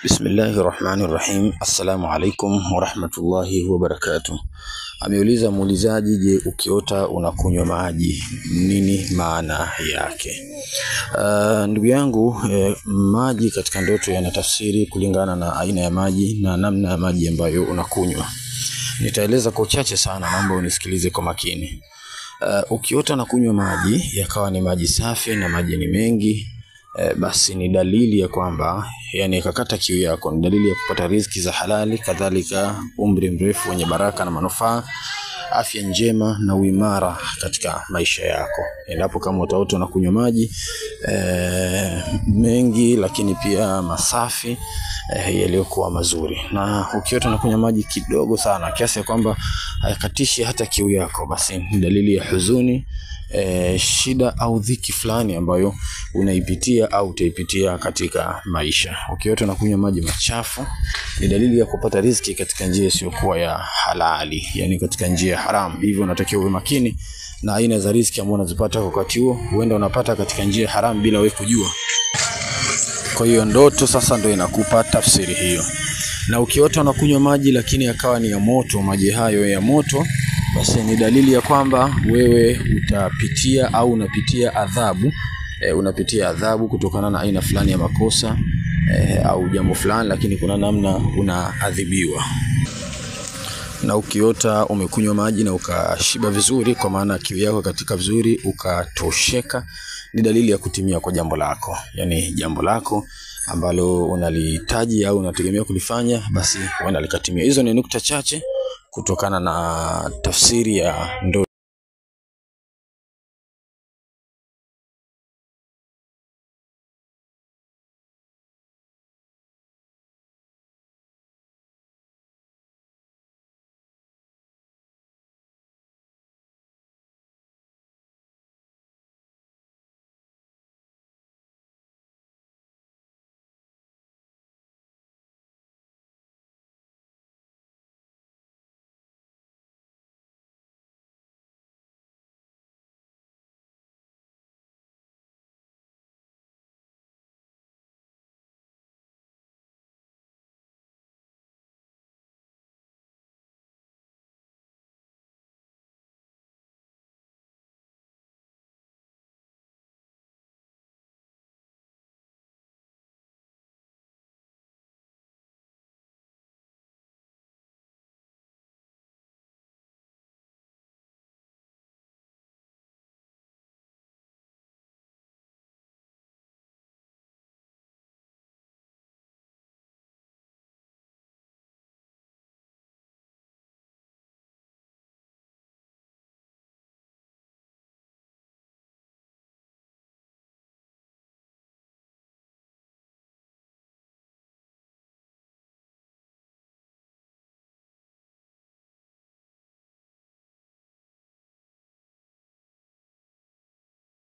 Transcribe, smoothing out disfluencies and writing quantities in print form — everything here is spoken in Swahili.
Bismillahirrahmanirrahim. Assalamu alaikum warahmatullahi wabarakatuh. Ameuliza muulizaji, je, ukiota unakunywa maji nini maana yake? Ndugu yangu, maji katika ndoto yanatafsiri kulingana na aina ya maji na namna ya maji ambayo unakunywa. Nitaeleza kwa uchache sana, naomba unisikilize kwa makini. Ukiota unakunywa maji yakawa ni maji safi na maji ni mengi, basi ni dalili ya kwamba, yani kakata kiu yako, ni dalili ya kupata riziki za halali, kadhalika umri mrefu wenye baraka na manufaa, afya njema na uimara katika maisha yako. Endapo kama utaota unakunywa maji mengi lakini pia masafi, yaliyokuwa mazuri, na ukiota unakunywa maji kidogo sana kiasi ya kwamba hayakatishi hata kiu yako, basi ni dalili ya huzuni, shida au dhiki fulani ambayo unaipitia au utaipitia katika maisha. Ukiota unakunywa maji machafu ni dalili ya kupata riziki katika njia isiyokuwa ya halali, yani katika njia haramu. Hivyo unatakiwa uwe makini na aina za riziki ambazo unazipata wakati huo. Huenda unapata katika njia haramu bila wewe kujua. Kwa hiyo ndoto sasa ndio inakupa tafsiri hiyo. Na ukiota unakunywa maji lakini yakawa ni ya moto, maji hayo ya moto, basi ni dalili ya kwamba wewe utapitia au unapitia adhabu, unapitia adhabu kutokana na aina fulani ya makosa au jambo fulani, lakini kuna namna unaadhibiwa. Na ukiota umekunywa maji na ukashiba vizuri, kwa maana kiu yako katika vizuri, ukatosheka, ni dalili ya kutimia kwa jambo lako. Yani jambo lako ambalo unalihitaji au unategemea kulifanya, basi huenda likatimia. Hizo ni nukta chache kutokana na tafsiri ya ndoto.